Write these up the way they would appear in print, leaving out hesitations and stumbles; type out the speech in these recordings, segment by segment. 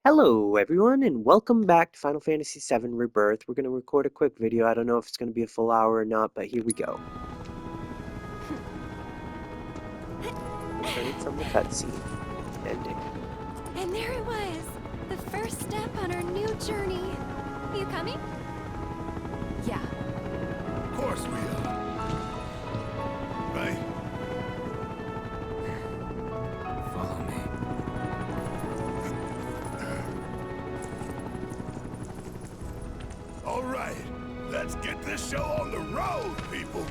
Hello everyone and welcome back to Final Fantasy VII Rebirth. We're going to record a quick video. I don't know if it's going to be a full hour or not, but here we go. Credits on the cutscene. Ending. And there it was, the first step on our new journey. You coming? Yeah. Of course we are. Right? Follow me. All right, let's get this show on the road, people.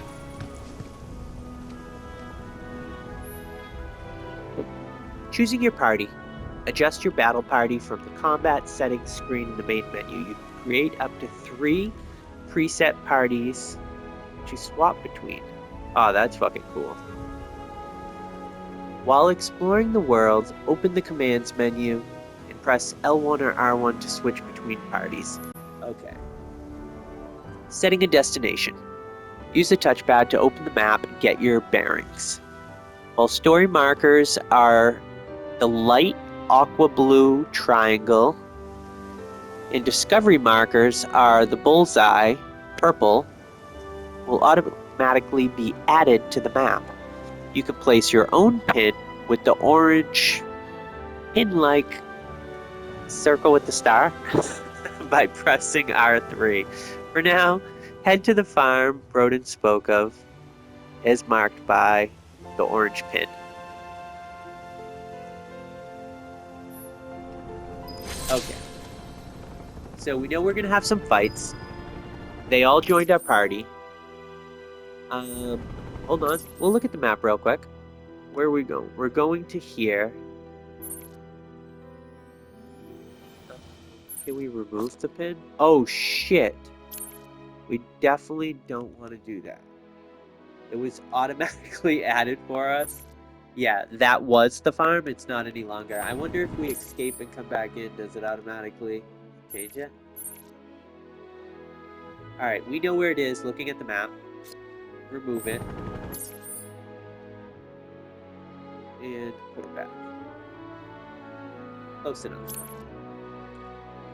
Choosing your party. Adjust your battle party from the combat settings screen in the main menu. You can create up to 3 preset parties to swap between. Oh, that's fucking cool. While exploring the world, open the commands menu and press L1 or R1 to switch between parties. Okay. Setting a destination. Use the touchpad to open the map and get your bearings. While story markers are the light aqua blue triangle, and discovery markers are the bullseye, purple, will automatically be added to the map. You can place your own pin with the orange pin-like circle with the star by pressing R3. For now, head to the farm Broden spoke of, as marked by the orange pin. Okay. So we know we're gonna have some fights. They all joined our party. Hold on. We'll look at the map real quick. Where are we going? We're going to here. Can we remove the pin? Oh shit. We definitely don't want to do that. It was automatically added for us. Yeah, that was the farm. It's not any longer. I wonder if we escape and come back in, does it automatically change it? Alright, we know where it is, looking at the map. Remove it. And put it back. Close enough.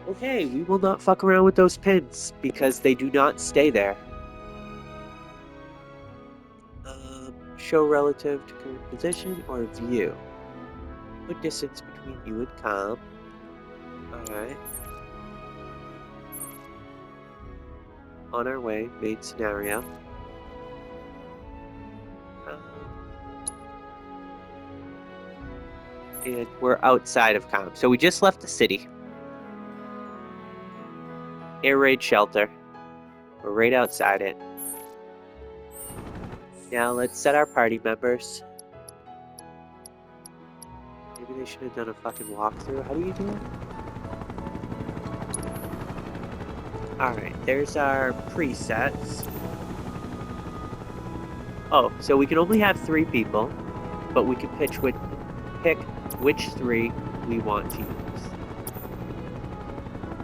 Okay, we will not fuck around with those pins, because they do not stay there. Show relative to current position or view. Put distance between you and Kalm. Alright. On our way, main scenario. And we're outside of Kalm. So we just left the city. Air raid shelter. We're right outside it. Now let's set our party members. Maybe they should have done a fucking walkthrough. How do you do it? Alright, there's our presets. Oh, so we can only have 3 people, but we can pick which 3 we want to use.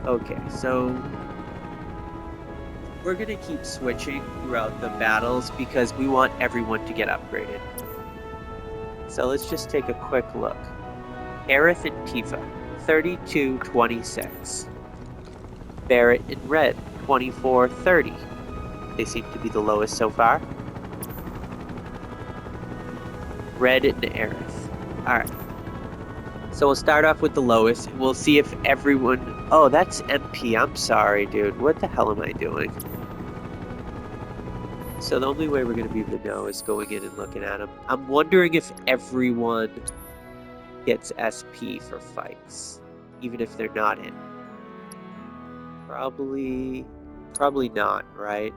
Okay, so we're gonna keep switching throughout the battles because we want everyone to get upgraded. So let's just take a quick look. Aerith and Tifa, 32-26. Barrett and Red, 24-30. They seem to be the lowest so far. Red and Aerith. Alright. So we'll start off with the lowest. We'll see if everyone... Oh, that's MP. I'm sorry, dude. What the hell am I doing? So the only way we're going to be able to know is going in and looking at them. I'm wondering if everyone gets SP for fights, even if they're not in. Probably not, right?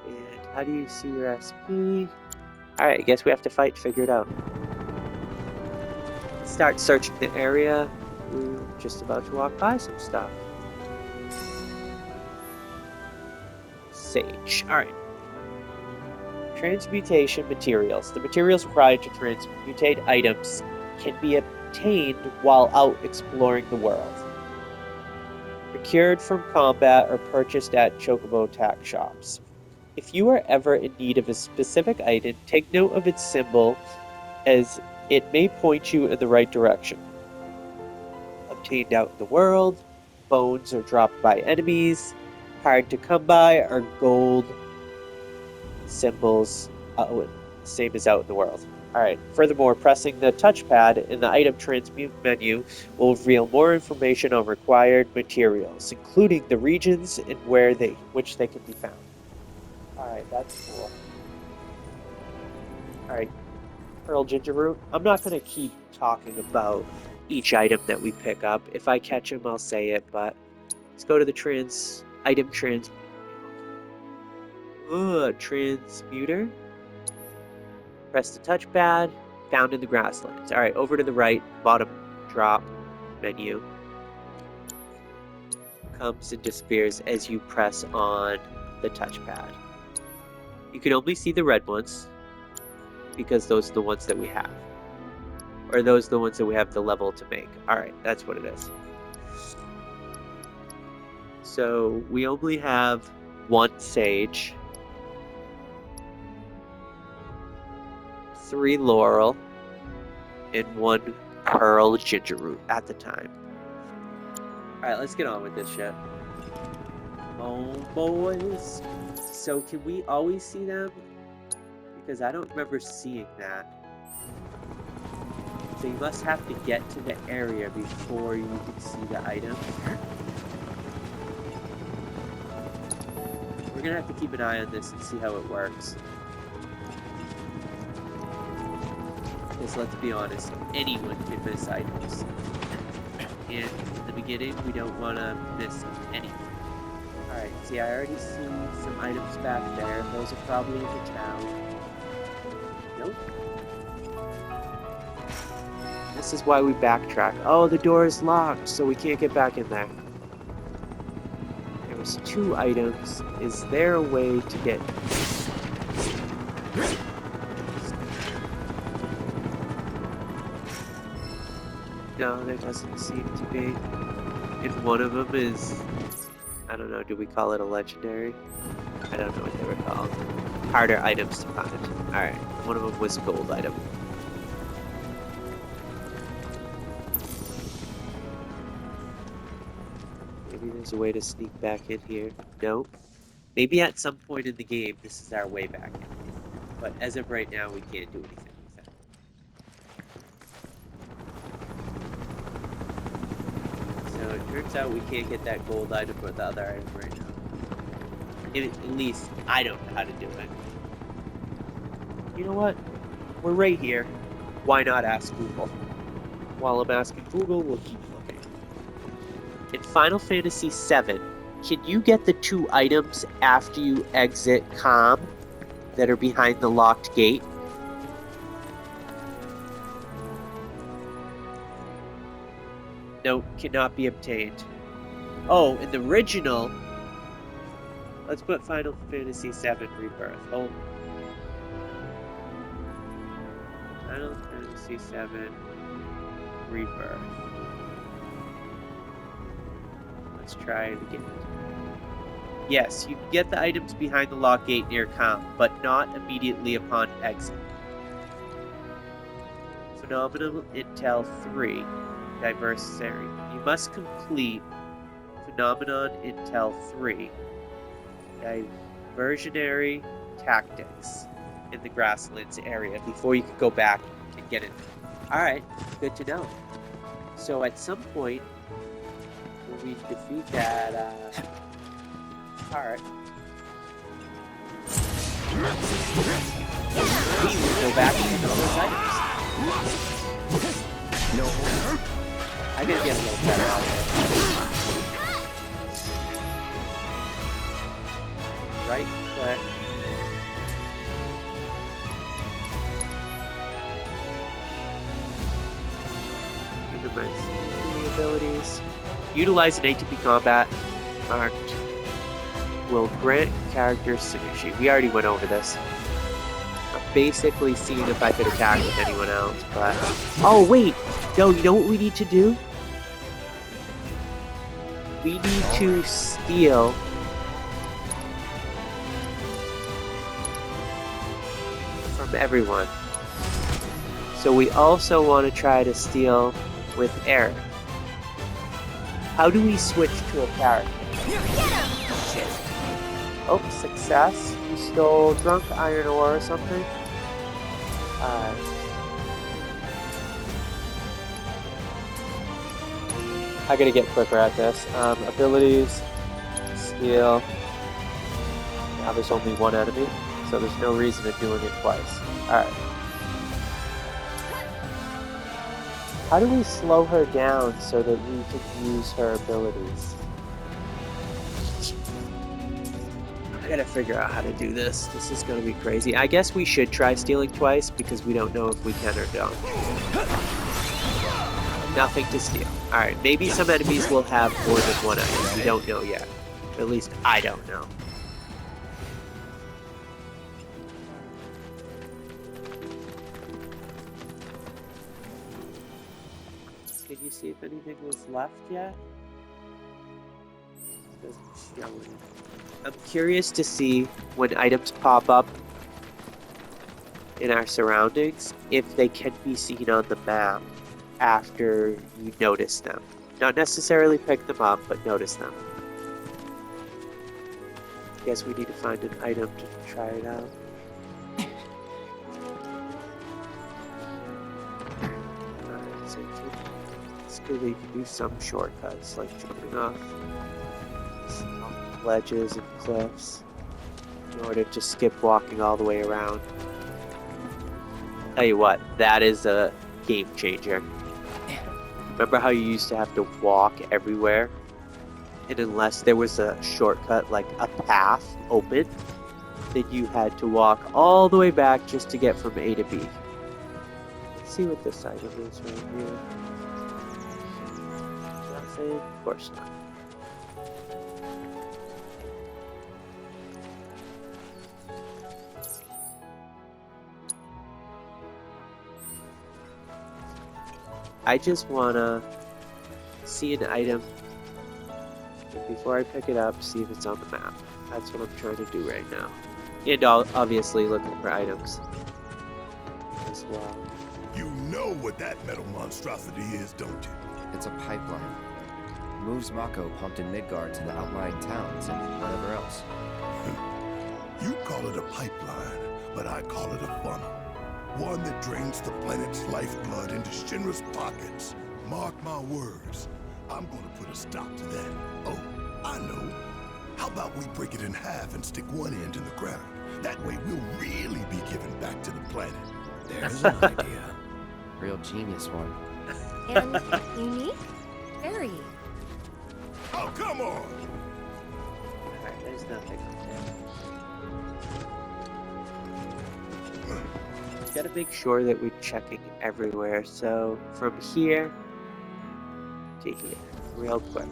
And how do you see your SP? Alright, I guess we have to fight to figure it out. Start searching the area. We're just about to walk by some stuff. Sage. Alright. Transmutation materials. The materials required to transmutate items can be obtained while out exploring the world. Procured from combat or purchased at Chocobo tack shops. If you are ever in need of a specific item, take note of its symbol, as it may point you in the right direction. obtained out in the world. Bones are dropped by enemies. Hard to come by are gold symbols, same as out in the world. Alright, furthermore, pressing the touchpad in the item transmute menu will reveal more information on required materials, including the regions and which they can be found. Alright, that's cool. Alright, Pearl Ginger Root. I'm not going to keep talking about each item that we pick up. If I catch him, I'll say it, but let's go to the transmuter. Press the touchpad, found in the grasslands. Alright, over to the right, bottom drop menu. Comes and disappears as you press on the touchpad. You can only see the red ones, because those are the ones that we have. Or those are the ones that we have the level to make. Alright, that's what it is. So, we only have one sage, 3 laurel, and 1 pearl ginger root at the time. Alright, let's get on with this shit. Oh, boys. So, can we always see them? Because I don't remember seeing that. So you must have to get to the area before you can see the item. We're gonna have to keep an eye on this and see how it works. Because let's be honest, anyone can miss items. And in the beginning, we don't want to miss anything. Alright, see, I already see some items back there. Those are probably in the town. Nope. This is why we backtrack. Oh, the door is locked, so we can't get back in there. There was 2 items. Is there a way to get... No, there doesn't seem to be. And one of them is... I don't know, do we call it a legendary? I don't know what they were called. Harder items to find. Alright, one of them was a gold item. Maybe there's a way to sneak back in here. No. Maybe at some point in the game, this is our way back in. But as of right now, we can't do anything with it. So it turns out we can't get that gold item or the other item right now. At least, I don't know how to do it. You know what? We're right here. Why not ask Google? While I'm asking Google, we'll keep looking. In Final Fantasy VII, can you get the 2 items after you exit Kalm that are behind the locked gate? No, cannot be obtained. Oh, in the original... Let's put Final Fantasy VII Rebirth. Hold. Final Fantasy VII Rebirth. Let's try it again. Yes, you can get the items behind the lock gate near Kalm, but not immediately upon exit. Phenomenal Intel 3. Diversity. You must complete Phenomenon Intel 3. Diversionary Tactics in the Grasslands area before you can go back and get it. Alright, good to know. So at some point, when we defeat that part, we will go back and get all those items. No. I gotta get a little better out there. Right click. Abilities. Utilize an ATP combat marked will grant character synergy. We already went over this. I'm basically seeing if I could attack with anyone else, but... Oh, wait! No, you know what we need to do? We need to steal... from everyone. So we also want to try to steal with Eric. How do we switch to a character? Shit. Oh, success. You stole drunk iron ore or something. I gotta get quicker at this. Abilities, steal. Now there's only one enemy, so there's no reason in doing it twice. Alright. How do we slow her down so that we can use her abilities? I gotta figure out how to do this. This is gonna be crazy. I guess we should try stealing twice because we don't know if we can or don't. Nothing to steal. Alright, maybe some enemies will have more than one item. We don't know yet. At least I don't know. Can you see if anything was left yet? It doesn't show it. I'm curious to see when items pop up in our surroundings, if they can be seen on the map after you notice them. Not necessarily pick them up, but notice them. Guess we need to find an item to try it out. Alright, so it's good that you can do some shortcuts, like jumping off ledges and cliffs in order to skip walking all the way around. Tell you what, that is a game changer. Remember how you used to have to walk everywhere? And unless there was a shortcut, like a path open, then you had to walk all the way back just to get from A to B. Let's see what this item is right here. Nothing? Of course not. I just wanna see an item before I pick it up, see if it's on the map. That's what I'm trying to do right now. And obviously looking for items as well. You know what that metal monstrosity is, don't you? It's a pipeline. Moves Mako pumped in Midgard to the outlying towns and whatever else. You call it a pipeline, but I call it a funnel. One that drains the planet's lifeblood into Shinra's pockets. Mark my words. I'm gonna put a stop to that. Oh, I know. How about we break it in half and stick one end in the ground? That way we'll really be giving back to the planet. There's an idea. Real genius one. And unique? Very. Oh, come on! Alright, there's nothing up there. Gotta make sure that we're checking everywhere. So from here to here, real quick.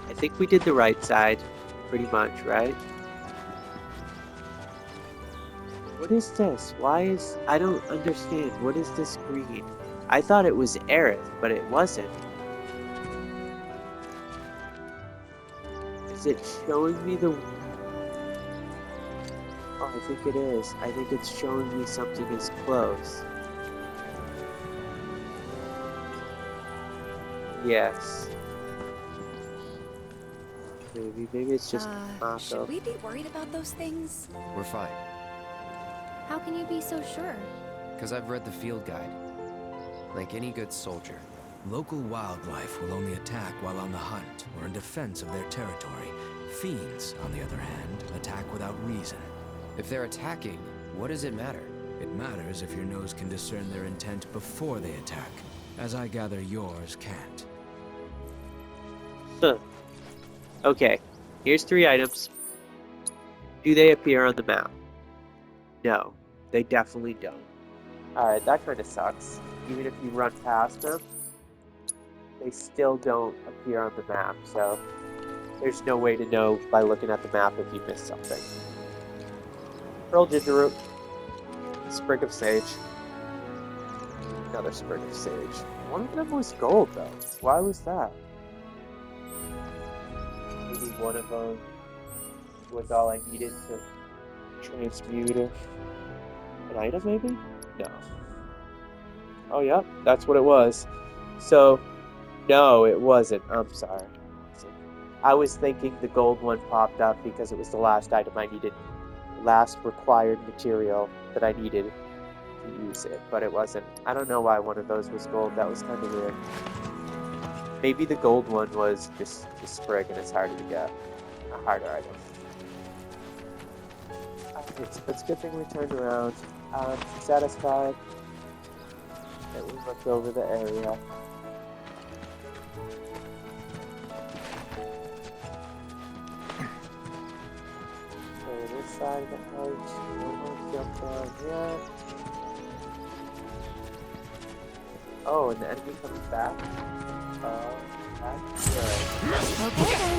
I think we did the right side, pretty much, right? What is this? Why is... I don't understand. What is this green? I thought it was Aerith, but it wasn't. Is it showing me the... Oh, I think it is. I think it's showing me something is close. Yes. Maybe it's just Mako. Should we be worried about those things? We're fine. How can you be so sure? Because I've read the field guide. Like any good soldier. Local wildlife will only attack while on the hunt or in defense of their territory. Fiends, on the other hand, attack without reason. If they're attacking, what does it matter? It matters if your nose can discern their intent before they attack, as I gather yours can't. Huh. Okay, here's 3 items. Do they appear on the map? No, they definitely don't. Alright, that kind of sucks. Even if you run past them, they still don't appear on the map, so there's no way to know by looking at the map if you missed something. Pearl ginger root. Sprig of sage. Another sprig of sage. One of them was gold though. Why was that? Maybe one of them was all I needed to transmute an item maybe? No. Oh yeah, that's what it was. So No, it wasn't. I'm sorry. I was thinking the gold one popped up because it was the last item I needed, last required material that I needed to use it, but it wasn't. I don't know why one of those was gold. That was kind of weird. Maybe the gold one was just the sprig and it's harder to get. A harder item. It's a good thing we turned around. Satisfied that we looked over the area. So this side of the house, we won't jump down yet. Oh, and the enemy comes back. That's good. Okay then.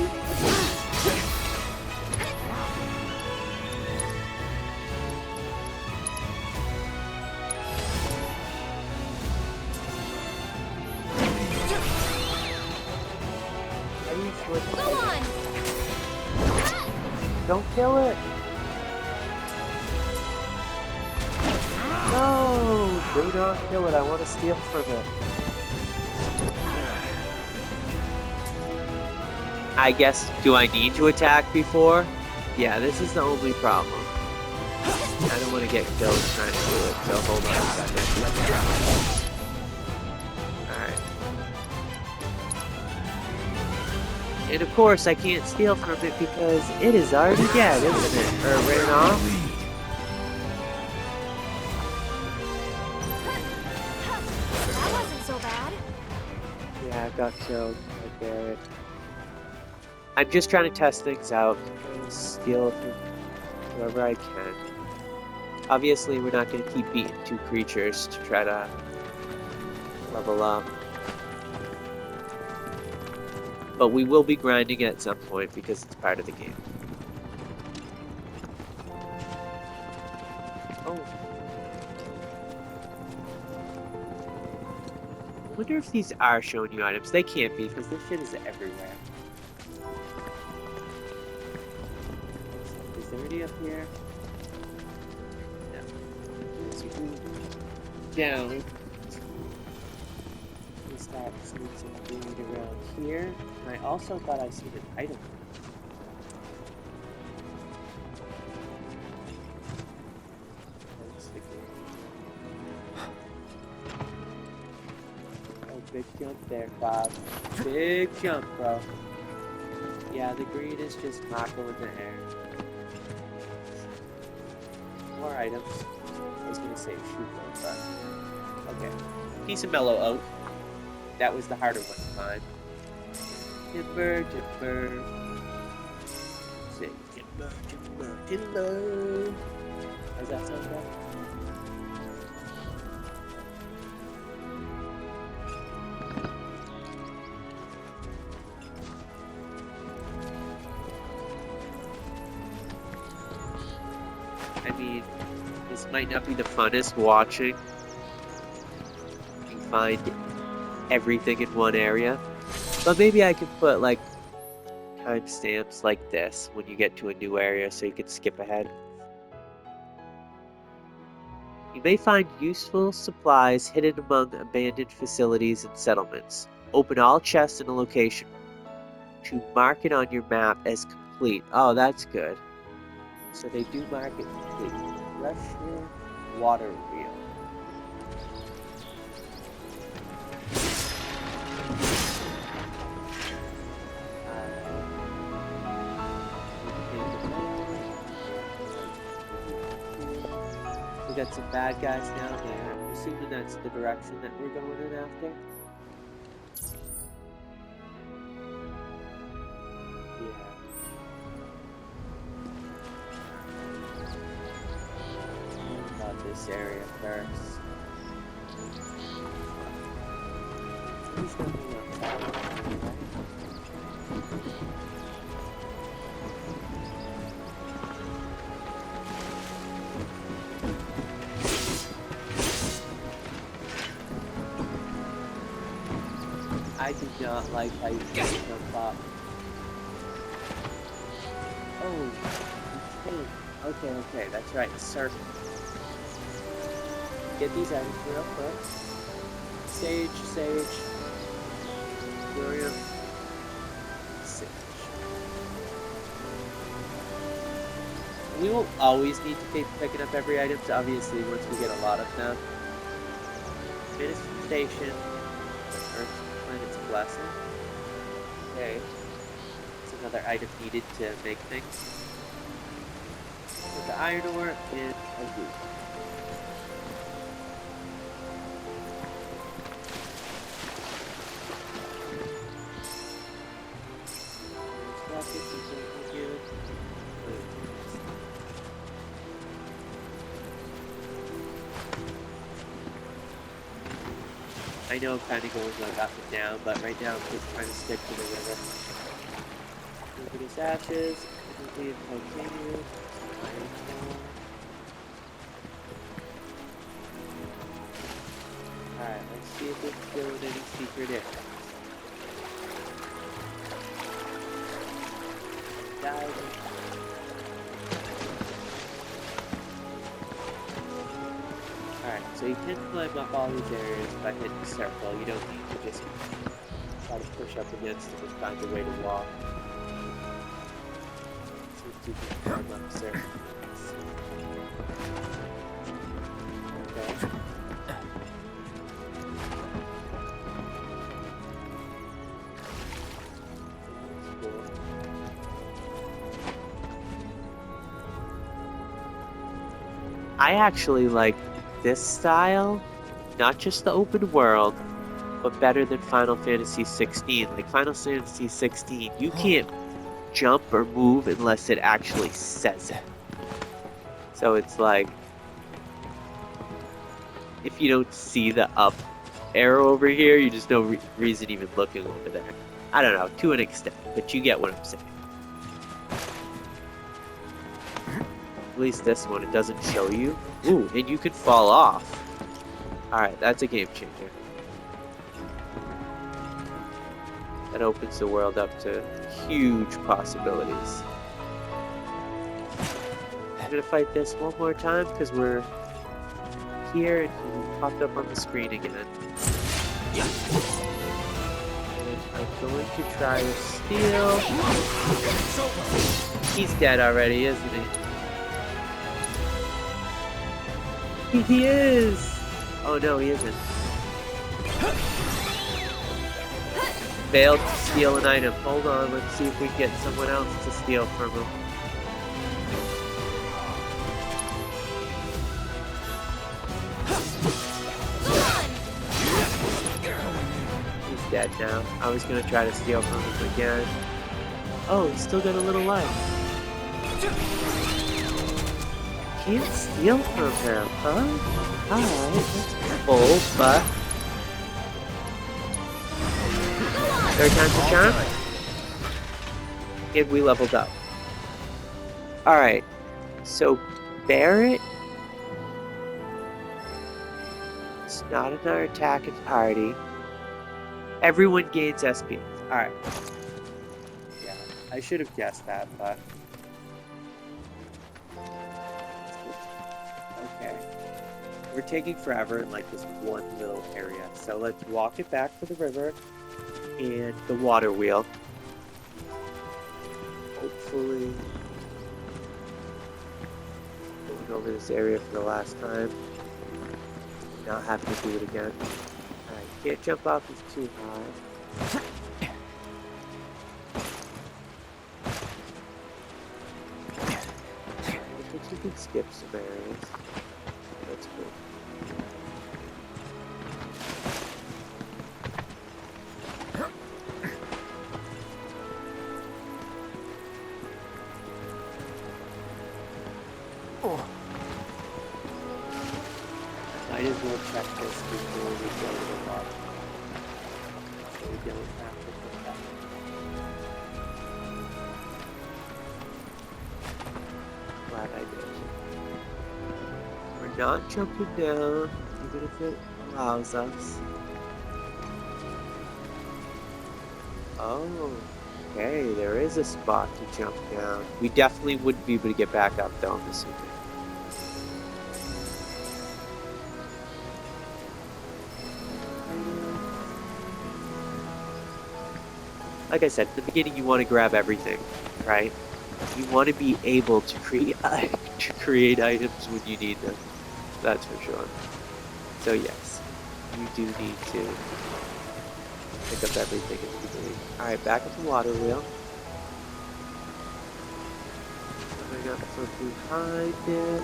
Go on. Don't kill it! No! Do not kill it, I want to steal from it. I guess, do I need to attack before? Yeah, this is the only problem. I don't want to get killed trying to do it, so hold on a second. Alright. And of course, I can't steal from it because it is already dead, isn't it? Or ran off? That wasn't so bad. Yeah, I got killed. I get it. I'm just trying to test things out. Steal whoever I can. Obviously, we're not going to keep beating two creatures to try to level up. But we will be grinding at some point because it's part of the game. Oh. I wonder if these are showing you items. They can't be because this shit is everywhere. Is there any up here? No. Let's go down. We start seeing some food around here. And I also thought I seen an item. Oh, big jump there, Bob. Big jump, bro. Yeah, the green is just Mako in the air. More items. I was gonna say shoot though, but okay. Piece of mellow oak. That was the harder one to find. Timber, timber. Say timber, timber, timber. How's that sound, bro? I mean, this might not be the funnest watching. You find everything in one area. But maybe I could put like timestamps like this when you get to a new area so you can skip ahead. You may find useful supplies hidden among abandoned facilities and settlements. Open all chests in a location to mark it on your map as complete. Oh, that's good. So they do mark it complete. Pressure water wheel. We got some bad guys down there. I'm assuming that's the direction that we're going in after. Yeah. About this area first. Who's gonna be on top? I do not like how you can jump up. Oh, okay, that's right, circle. Get these items real quick. Sage. Aquarium. Sage. We won't always need to keep picking up every item, so obviously once we get a lot of them. Station. Earth's planet's blessing. Okay. It's another item needed to make things. Put the iron ore in a loop. I know I'm kind of going like up and down, but right now I'm just trying to stick to the river. Look at his ashes. Energy and titanium. Iron ore. Alright, let's see if it's still in any secret areas. Diving. Alright, so you can climb up all these areas by hitting circle. You don't need to just try to push up against them and find a way to walk. See if you can climb up certain things. Okay. That's cool. I actually like this style, not just the open world, but better than Final Fantasy 16. Like Final Fantasy 16, you can't jump or move unless it actually says it. So it's like, if you don't see the up arrow over here, you just no reason even looking over there. I don't know, to an extent, but you get what I'm saying. At least this one, it doesn't show you. Ooh, and you can fall off. Alright, that's a game changer. That opens the world up to huge possibilities. I'm gonna fight this one more time because we're here and he popped up on the screen again. Yeah. And I'm going to try to steal. He's dead already, isn't he? He is! Oh no, he isn't. Failed to steal an item. Hold on, let's see if we can get someone else to steal from him. He's dead now. I was gonna try to steal from him again. Oh, he's still got a little life. Can't steal from him, huh? Alright, that's bold, but... Third time's a charm? And we leveled up. Alright, so Barret... It's not in our attacking party. Everyone gains SP. Alright. Yeah, I should have guessed that, but... Okay. We're taking forever in like this one little area. So let's walk it back to the river and the water wheel. Hopefully going over this area for the last time. Not having to do it again. Alright, can't jump off, it's too high. I think you can skip some areas. That's cool. Might as well check this before we go to the water. So we don't have to put that. Glad I did. We're not jumping down, even if it allows us. Oh, okay, there is a spot to jump down. We definitely wouldn't be able to get back up though, I'm assuming. like I said, in the beginning you want to grab everything, right? You want to be able to create items when you need them. That's for sure. So yes, you do need to pick up everything in the beginning. Alright, back at the water wheel. Coming up from behind it.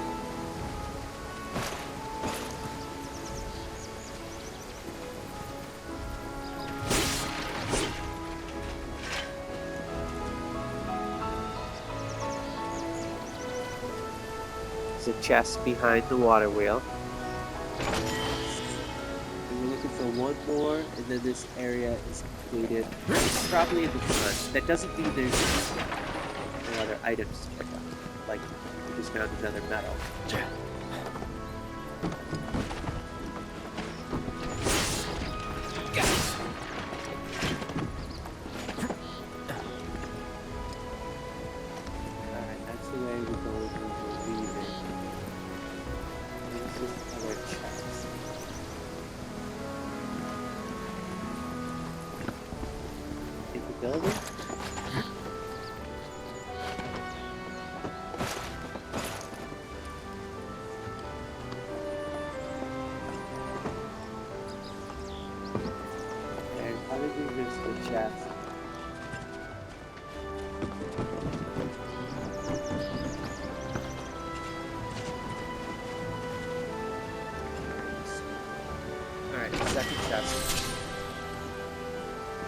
There's a chest behind the water wheel. And we're looking for one more, and then this area is completed. Probably in the front. That doesn't mean there's no other items to pick up. Like, we just found another metal. Alright, that's the way we go over the leaving. There's this other chest. In the building? And how did we miss the chest? Alright, second chest.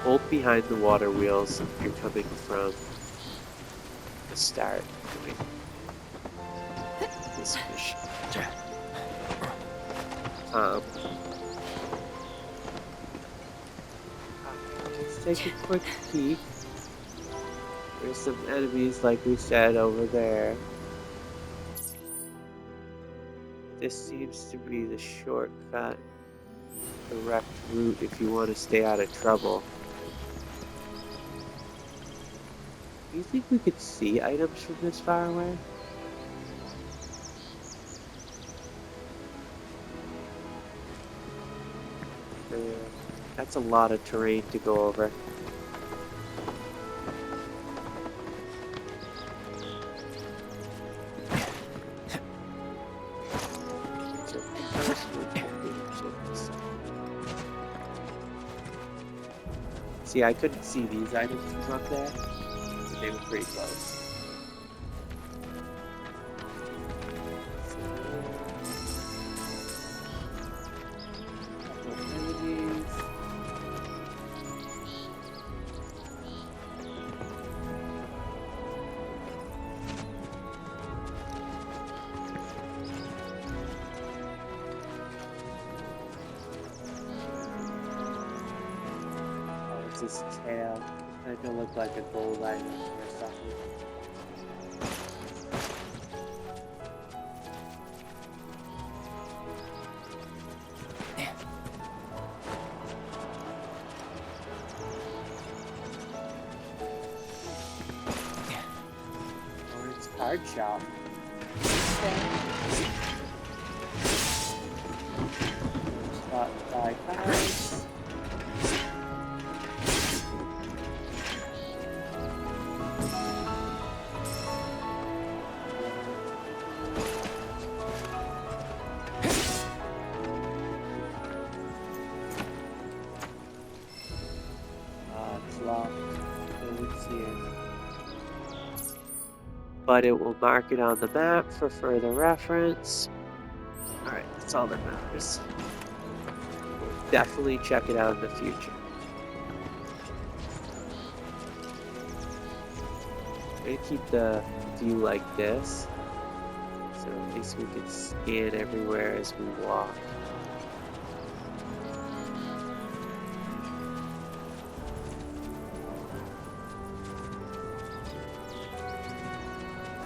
Hold behind the water wheels if you're coming from the start point. This mission. Let's take a quick peek. There's some enemies, like we said, over there. This seems to be the shortcut, direct route if you want to stay out of trouble. Do you think we could see items from this far away? That's a lot of terrain to go over. See, I couldn't see these items from up there, but they were pretty close. His tail. It could look like a gold item or something. Or it's card shop. Spot 5 cards. But it will mark it on the map for further reference. Alright, that's all that matters. We'll definitely check it out in the future. I'm gonna keep the view like this, so at least we can scan everywhere as we walk.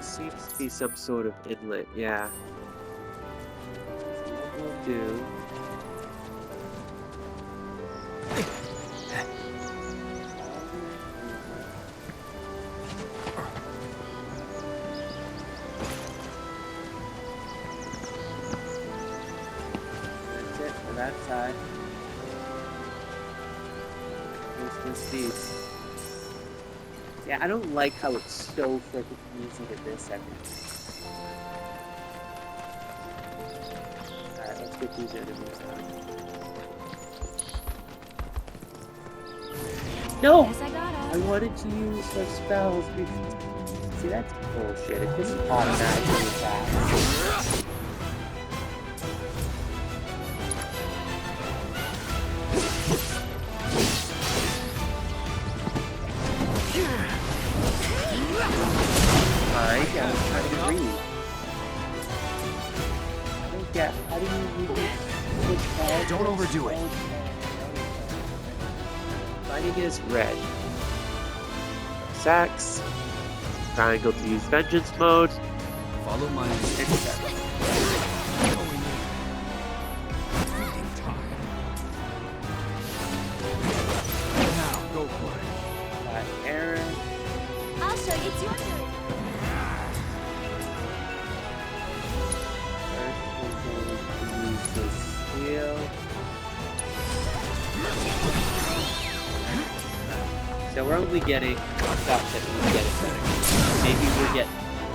Seems to be some sort of inlet, yeah. So what we'll do... That's it for that side. Let's just these. Yeah, I don't like how it's so freaking easy to miss everything. Alright, let's get these enemies out. No! Guess I got I us. wanted to use those spells. See, that's bullshit. It just automatically attacks. I got how to read. I don't get how do you read switch cards? Don't overdo it. Fighting is red. Sax. Triangle to use vengeance mode. Follow my And lead. set. Feeding time. Now, go for it. Aaron. I'll show you. It's your turn. First, we're going to use this steel. So we're only getting stuff that we get back. Maybe we'll get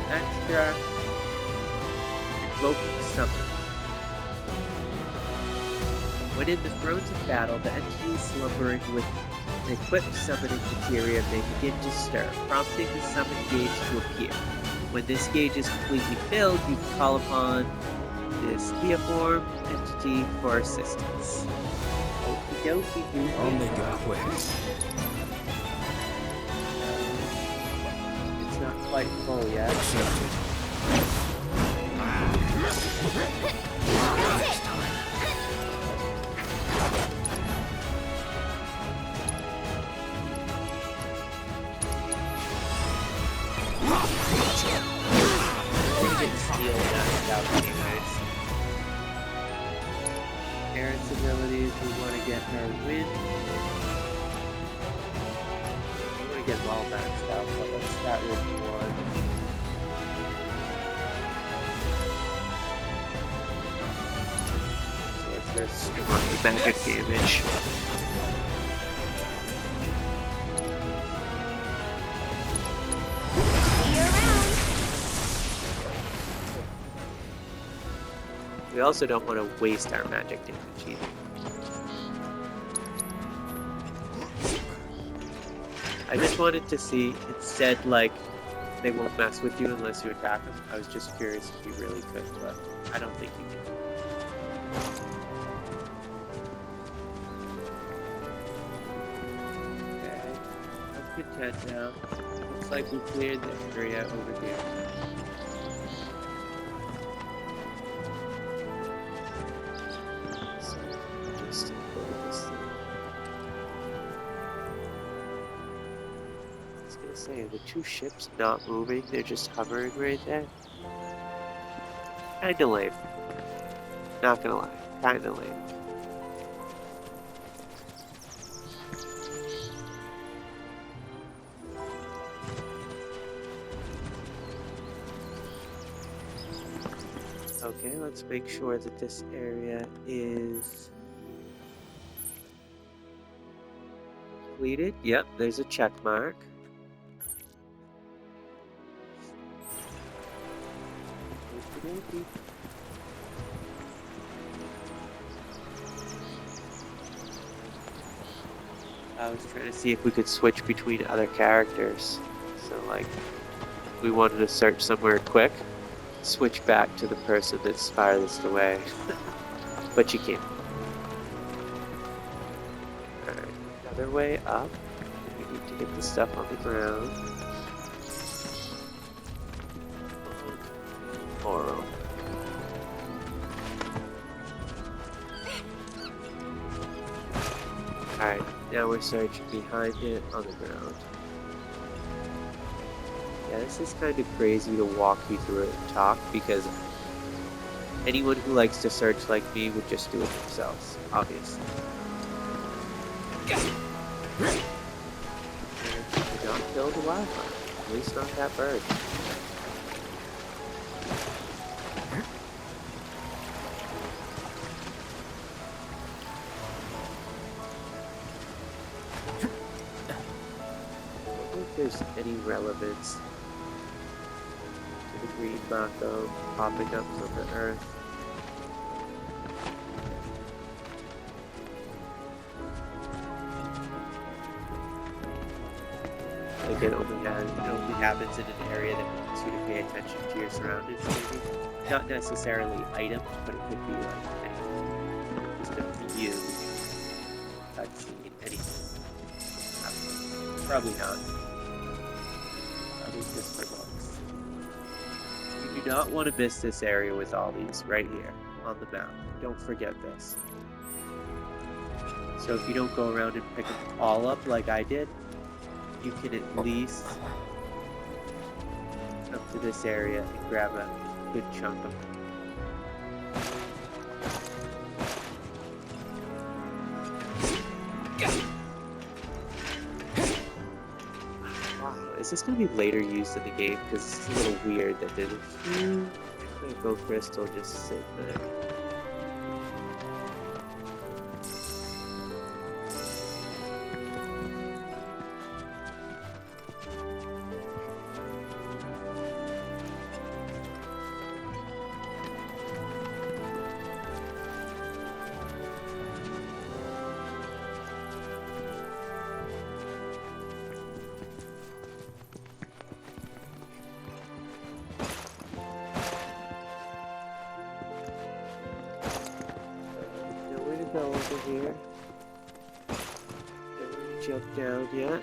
extra invoking summon. When in the throes of battle, the entities slumbering with equipped summoning materia may begin to stir, prompting the summon gauge to appear. When this gauge is completely filled, you can call upon this Theoform entity for assistance. Okie dokie, dude. I'll make it quick. It's not quite full yet. Accepted. That's it. We can steal that without anyways. Aaron's abilities, we want to get her win. We want to get them all maxed out, but let's start with one. So it's their strong magic damage. See you around. We also don't want to waste our magic damage either. I just wanted to see, it said like, they won't mess with you unless you attack them. I was just curious if you really could, but I don't think you can. Okay, let's get 10 now. Looks like we cleared the area over here. So, just close this thing. I was gonna say, are the two ships not moving? They're just hovering right there. Kinda lame. Not gonna lie, kinda lame. Okay, let's make sure that this area is completed. Yep, there's a check mark. Okey-dokey. I was trying to see if we could switch between other characters. So, like, we wanted to search somewhere quick, switch back to the person that's farthest away. But you can't. Alright, another way up. We need to get the stuff on the ground. Oral. Alright, now we're searching behind it on the ground. Yeah, this is kind of crazy to walk you through it and talk because anyone who likes to search like me would just do it themselves, obviously. Did not kill the wildlife, at least not that bird. if there's any relevance to the green Mako popping up from the earth. Like it only happens in an area that wants you to pay attention to your surroundings, maybe. Not necessarily items, but it could be like anything. Just a view, cutscene, anything. Probably not. Probably just for looks. You do not want to miss this area with all these right here on the map. Don't forget this. So if you don't go around and pick them all up like I did, you can at least come to this area and grab a good chunk of them. Wow, is this going to be later used in the game? Because it's a little weird that there's a few Rainbow Crystal just sitting there. Go over here. Don't really jump down yet.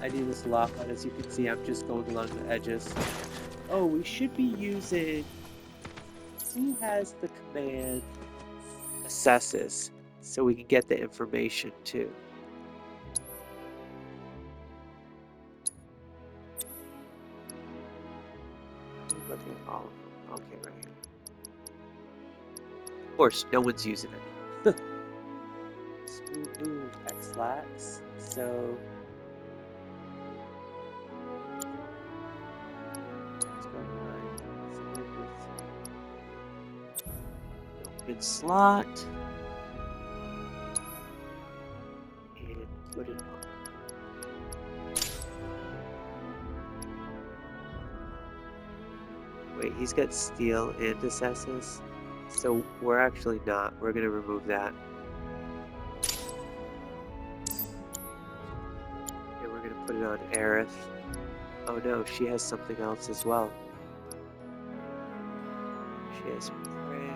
I do this a lot, but as you can see, I'm just going along the edges. Oh, we should be using... Who has the command assesses, so we can get the information too. Oh, okay, right here. Of course, no one's using it. Ooh, X-lax. So open slot and put it on. Wait, he's got steel and assesses, so we're actually not. We're gonna remove that. Okay, we're gonna put it on Aerith. Oh no, she has something else as well. She has prey.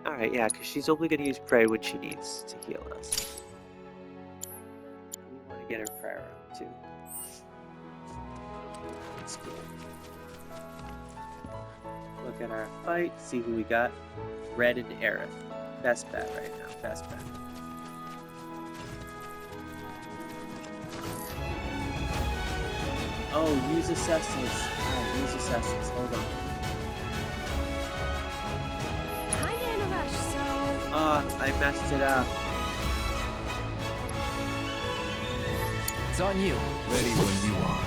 Alright, yeah, because she's only gonna use prey when she needs to heal us. We want to get her prayer up too. That's good. Look at our fight, see who we got. Red and Aerith. Best bet right now, best bet. Oh, use assesses. Oh, use assesses, hold on. Kinda in a rush, so... I messed it up. It's on you. Ready when you are.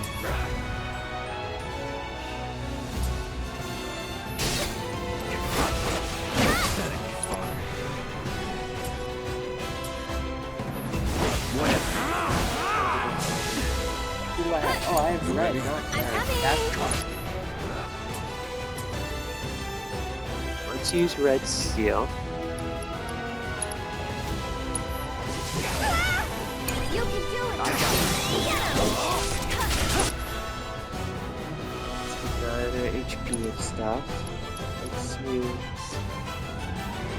Oh, I have red. That's fine. Let's use red steel. You can do it! Another HP and stuff. Let's use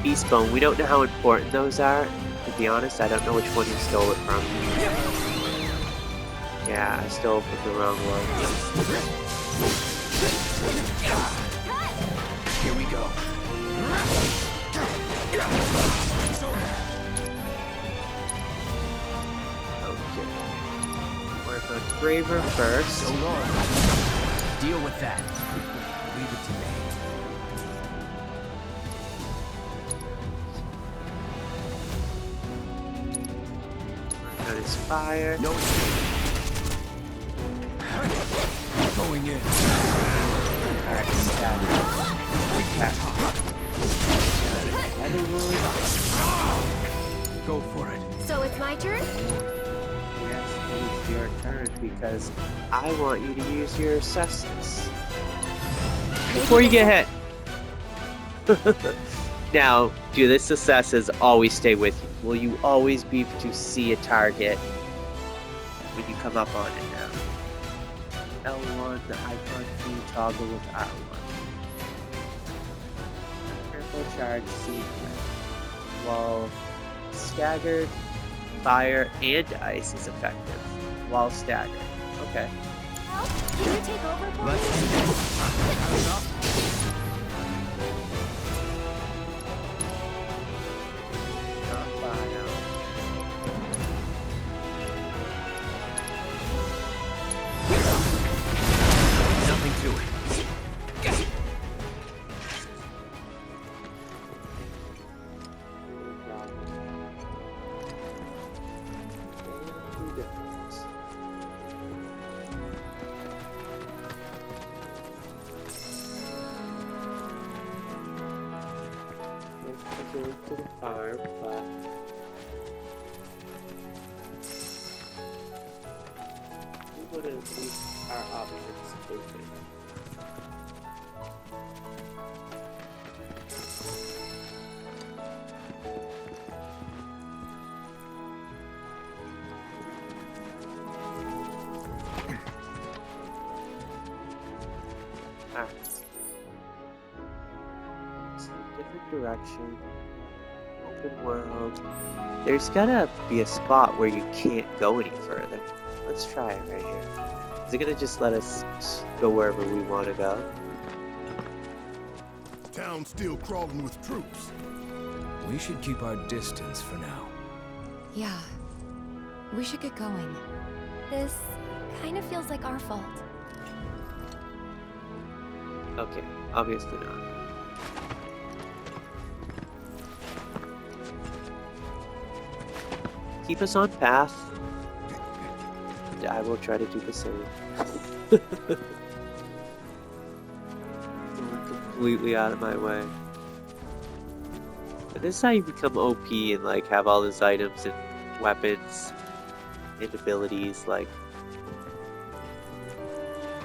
Beast Bone. We don't know how important those are. To be honest, I don't know which one he stole it from. Yeah, I still put the wrong one. Here we go. Okay. Work on Braver first. So long. Deal with that. Leave it to me. Work on his fire. No escape. Going in. Alright, stab it. Other wood. Go for it. So it's my turn? Yes, it's your turn because I want you to use your assessments before you get hit. Now, do this assesses always stay with you? Will you always be able to see a target when you come up on it now? L1, the icon key, toggle with R1. Careful charge sequence. While staggered, fire and ice is effective. While staggered. Okay. Well, can you take over for Let's me? Not fire. Nothing to it. Go to the farm, but we want to leave our options open. Alright. So, different direction. Open world. There's gotta be a spot where you can't go any further. Let's try it right here. Is it gonna just let us go wherever we want to go? Town's still crawling with troops. We should keep our distance for now. Yeah. We should get going. This kind of feels like our fault. Okay, obviously not. Keep us on path. And I will try to do the same. Going completely out of my way. But this is how you become OP and like have all those items and weapons and abilities. Like,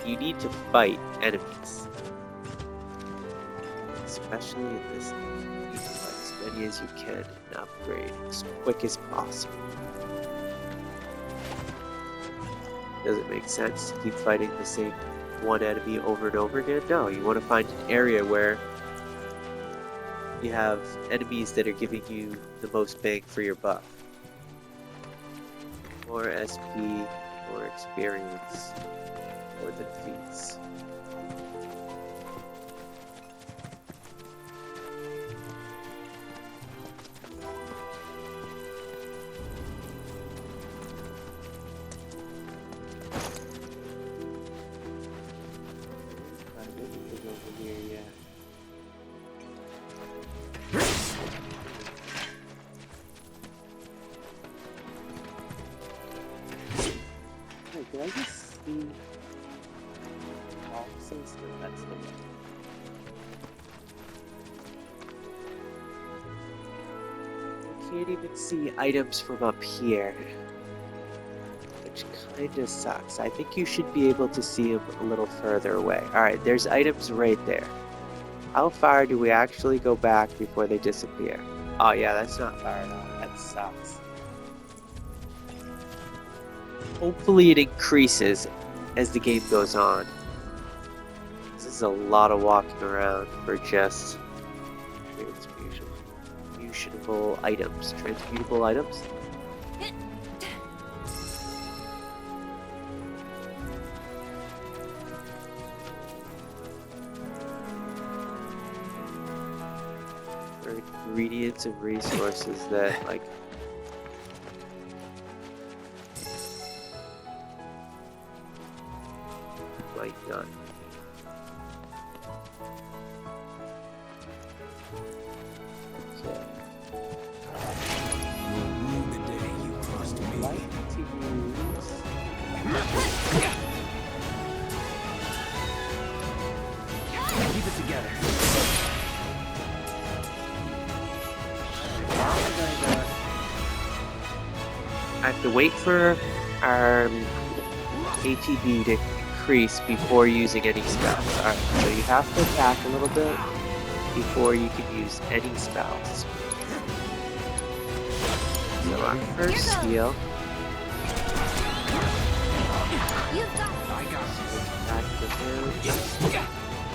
you need to fight enemies. Especially in this game. You need to fight as many as you can and upgrade as quick as possible. Does it make sense to keep fighting the same one enemy over and over again? No, you want to find an area where you have enemies that are giving you the most bang for your buck. More SP, more experience, more defeats. Over here yet. Wait, did I just see boxes? No, that's the one. I can't even see items from up here, which kinda sucks. I think you should be able to see them a little further away. Alright, there's items right there. How far do we actually go back before they disappear? Oh yeah, that's not far at all. That sucks. Hopefully it increases as the game goes on. This is a lot of walking around for just transmutable items. Transmutable items? Or ingredients and resources that, like, might not. Okay. You'll rue the day you crossed me. Like to use. Keep it together. Why have I got I have to wait for our ATB to increase before using any spells. Alright, so you have to attack a little bit before you can use any spells. So our first heal. You've got I got this. Back to him.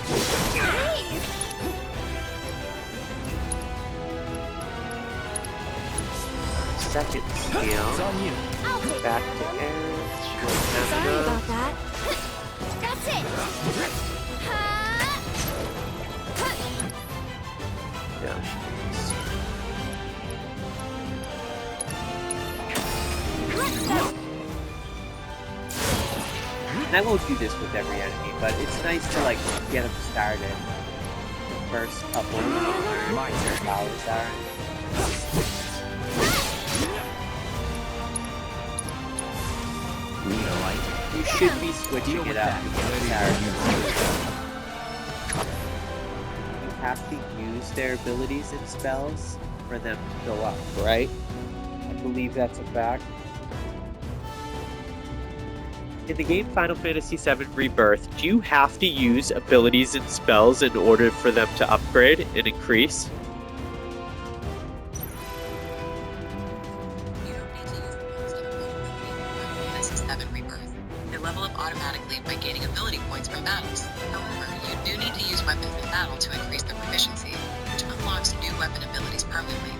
Please. Second It's heal. on you. I'll take Back care of to them. Aaron. Sorry about that. That's it. Ha! Yeah. Let's go. And I won't do this with every enemy, but it's nice to like get them started. The first couple of learn My what their turn. powers are. Need a light? You should be switching Deal it with up that. to get Ready started. You have to use their abilities and spells for them to go up, right? I believe that's a fact. In the game Final Fantasy VII Rebirth, do you have to use abilities and spells in order for them to upgrade and increase? You don't need to use the most Fantasy VII Rebirth. They level up automatically by gaining ability points from battles. However, you do need to use weapons in battle to increase their proficiency, which unlocks new weapon abilities permanently.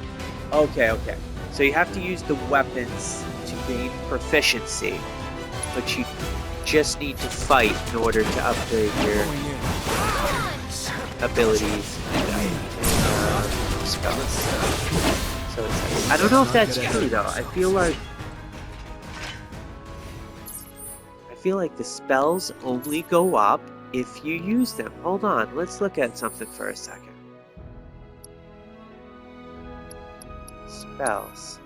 Okay. So you have to use the weapons to gain proficiency, but you just need to fight in order to upgrade your Going in. abilities and spells. So it's, I don't know if that's true though. I feel like the spells only go up if you use them. Hold on, let's look at something for a second. Spells.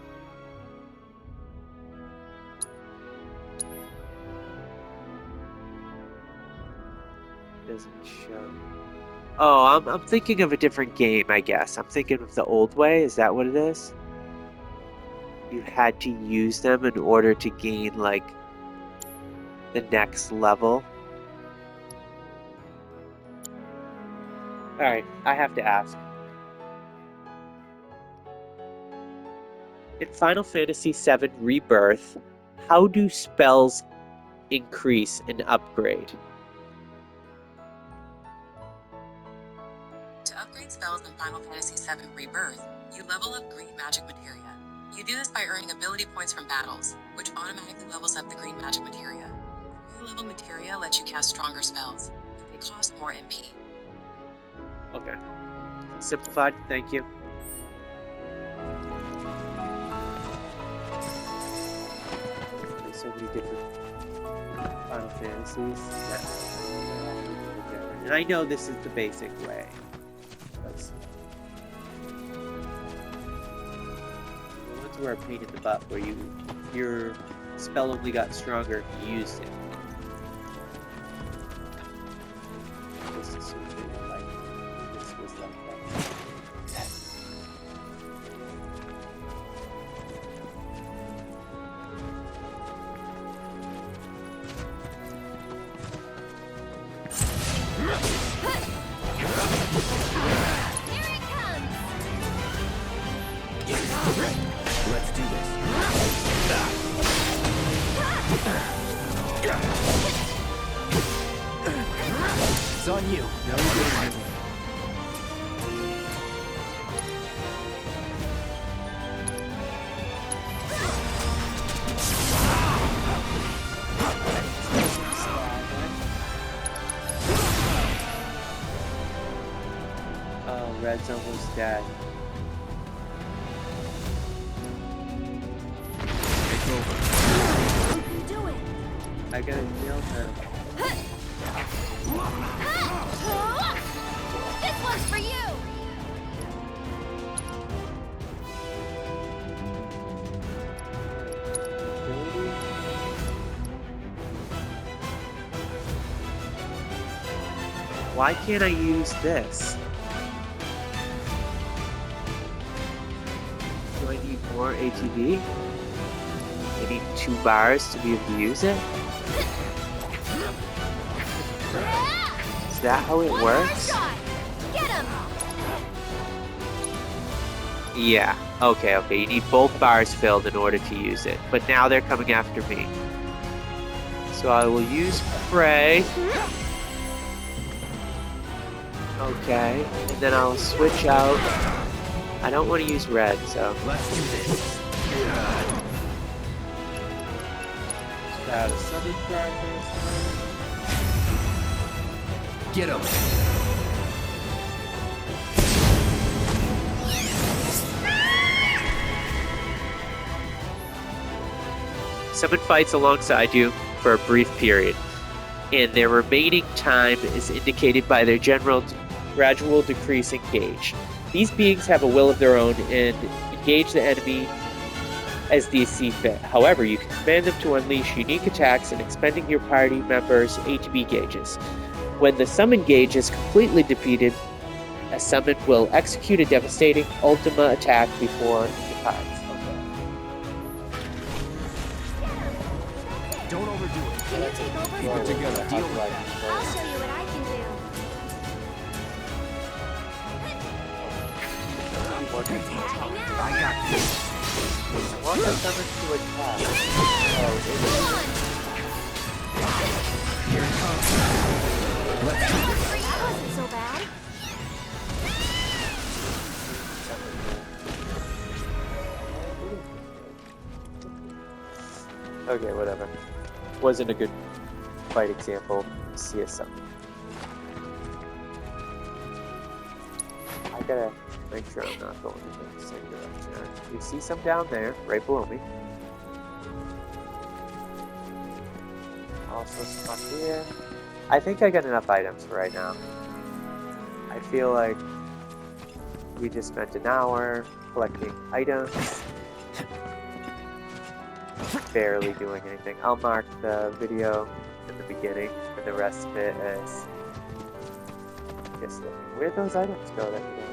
Doesn't show. Oh, I'm thinking of a different game, I guess. I'm thinking of the old way. Is that what it is? You had to use them in order to gain, like, the next level. Alright, I have to ask. In Final Fantasy VII Rebirth, how do spells increase and upgrade? To upgrade spells in Final Fantasy VII Rebirth, you level up green magic materia. You do this by earning ability points from battles, which automatically levels up the green magic materia. New level materia lets you cast stronger spells, but they cost more MP. Okay. Simplified, thank you. There's so many different Final Fantasies that are all different. And I know this is the basic way. But the ones were a pain in the butt where your spell only got stronger if you used it. Just assume that like this was like that. Here it comes. Let's do this. It's on you. Now you're getting it. Oh, Red's almost dead. It's over. You can do it. I gotta heal him. This one's for you. Why can't I use this? Do I need more ATV? need 2 bars to be able to use it? Is that how it works? Get him! Yeah, okay, you need both bars filled in order to use it. But now they're coming after me. So I will use Prey. Okay, and then I'll switch out. I don't want to use red, so. Let's do this. Out a summon card. Get him. Summon fights alongside you for a brief period, and their remaining time is indicated by their gradual decreasing gauge. These beings have a will of their own and engage the enemy as they see fit. However, you can command them to unleash unique attacks and expending your party members' ATB gauges. When the summon gauge is completely depleted, a summon will execute a devastating Ultima attack before it departs. Don't overdo it. Can you take over? Keep it together. Deal with that. I'll show you what I can do. Tagging out. I got this. I want the summon to attack. Here it comes. Let's do this. That wasn't so bad. Okay, whatever. Wasn't a good fight example. See a summon. I gotta make sure I'm not going in the same direction. You see some down there, right below me. Also some up here. I think I got enough items for right now. I feel like we just spent an hour collecting items. Barely doing anything. I'll mark the video in the beginning and the rest of it as just looking. Where'd those items go that we got?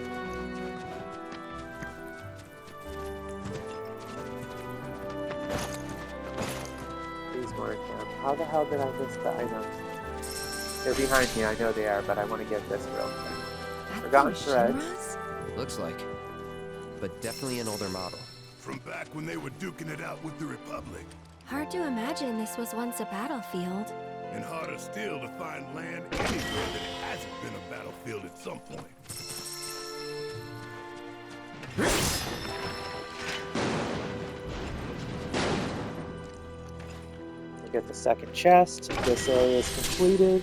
Please mark them. How the hell did I miss the items? They're behind me, I know they are, but I want to get this real quick. Forgotten threads. Looks like. But definitely an older model. From back when they were duking it out with the Republic. Hard to imagine this was once a battlefield. And harder still to find land anywhere that it hasn't been a battlefield at some point. We'll get the second chest. This area is completed.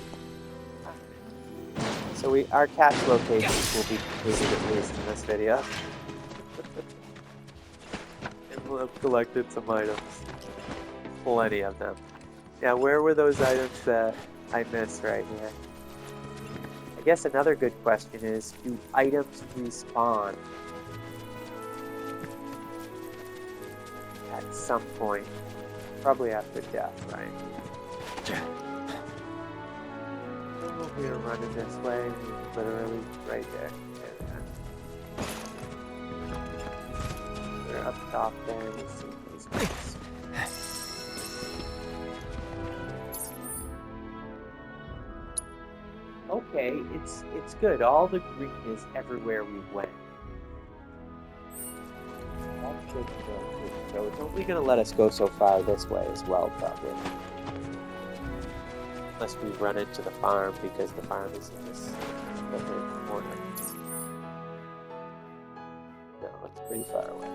So our cache locations will be completed at least in this video. And we'll have collected some items. Plenty of them. Yeah, where were those items that I missed right here? I guess another good question is, do items respawn at some point? Probably after death, right? Oh, we're running this way, literally right there. We're up top there, we see these guys. Okay, it's good. All the green is everywhere we went. That's good to go. So it's only going to let us go so far this way as well, probably. Unless we run into the farm, because the farm is in this other corner. No, it's pretty far away.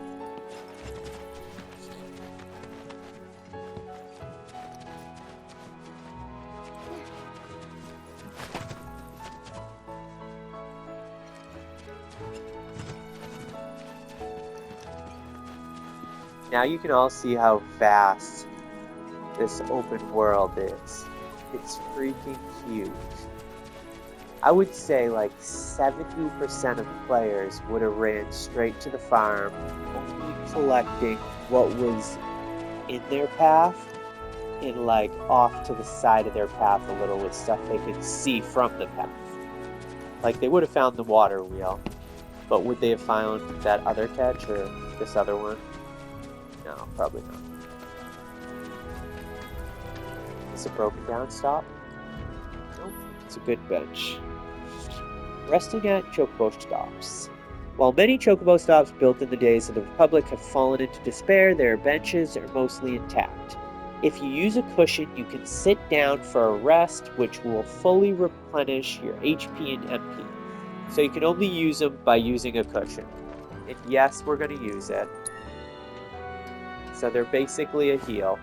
Now you can all see how vast this open world is. It's freaking huge. I would say like 70% of players would have ran straight to the farm, only collecting what was in their path, and like off to the side of their path a little with stuff they could see from the path. Like they would have found the water wheel, but would they have found that other catch or this other one? No, probably not. It's a broken down stop. Nope, it's a good bench. Resting at chocobo stops. While many chocobo stops built in the days of the Republic have fallen into despair, their benches are mostly intact. If you use a cushion, you can sit down for a rest, which will fully replenish your HP and MP. So you can only use them by using a cushion. And yes, we're going to use it. So they're basically a heal.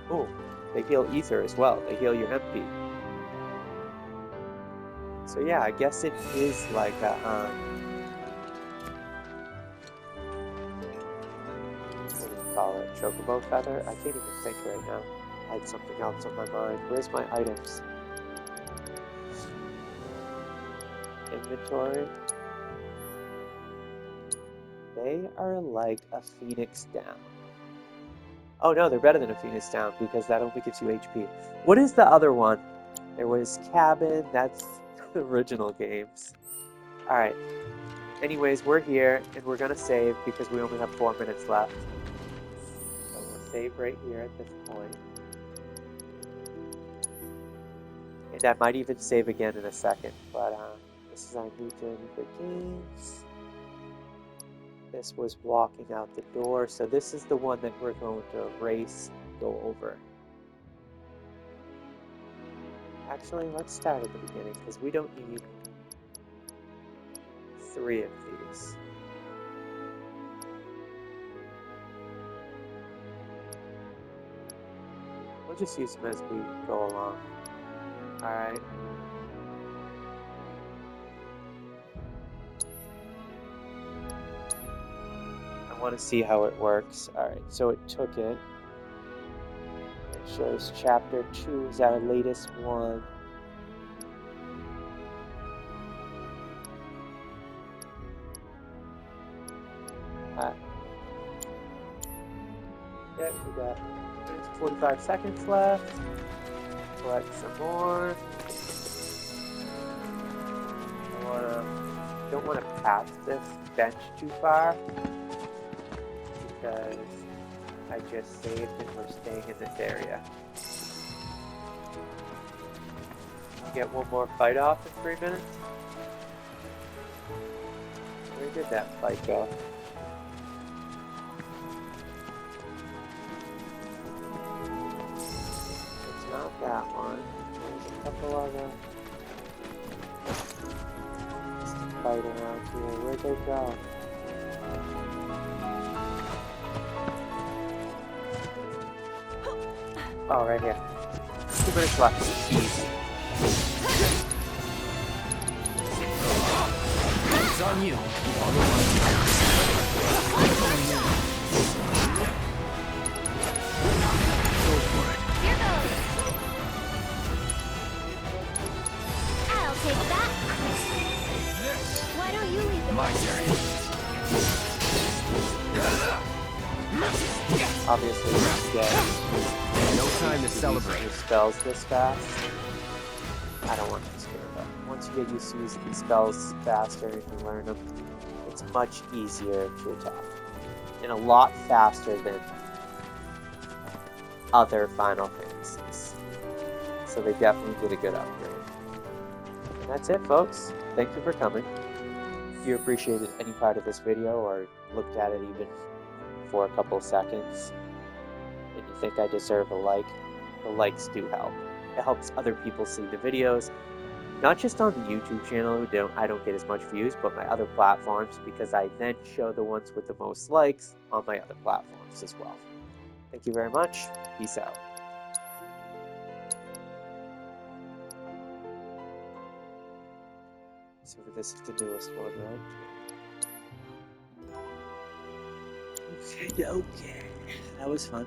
Oh, they heal ether as well. They heal your MP. So yeah, I guess it is like a, what do you call it? Chocobo feather? I can't even think right now. I had something else on my mind. Where's my items? Inventory. They are like a phoenix down. Oh no, they're better than a phoenix down because that only gives you HP. What is the other one? There was cabin. That's the original games. Alright. Anyways, we're here and we're gonna save because we only have 4 minutes left. So we'll save right here at this point. And I might even save again in a second, but this is our new journey for games. This was walking out the door, so this is the one that we're going to race, go over. Actually, let's start at the beginning, because we don't need 3 of these. We'll just use them as we go along. Alright. I want to see how it works. Alright, so it took it. It shows chapter 2 is our latest one. Yeah, we got 45 seconds left. Collect some more. Don't want to pass this bench too far because I just saved and we're staying in this area. Get one more fight off in 3 minutes. Where did that fight go? It's not that one. There's a couple other fight around here. Where'd they go? Oh, right here. 2 minutes left. Easy. It's on you. Go for it. Here goes. I'll take that. Why don't you lead the My way? turn. Obviously, you get No time to celebrate. your spells this fast. I don't want to scare them. Once you get used to using these spells faster and you learn them, it's much easier to attack. And a lot faster than other Final Fantasies. So they definitely did a good upgrade. And that's it, folks. Thank you for coming. If you appreciated any part of this video or looked at it even for a couple seconds and you think I deserve a like, the likes do help. It helps other people see the videos, not just on the YouTube channel, I don't get as much views, but my other platforms, because I then show the ones with the most likes on my other platforms as well. Thank you very much. Peace out. So this is the newest one, right? Okay, that was fun.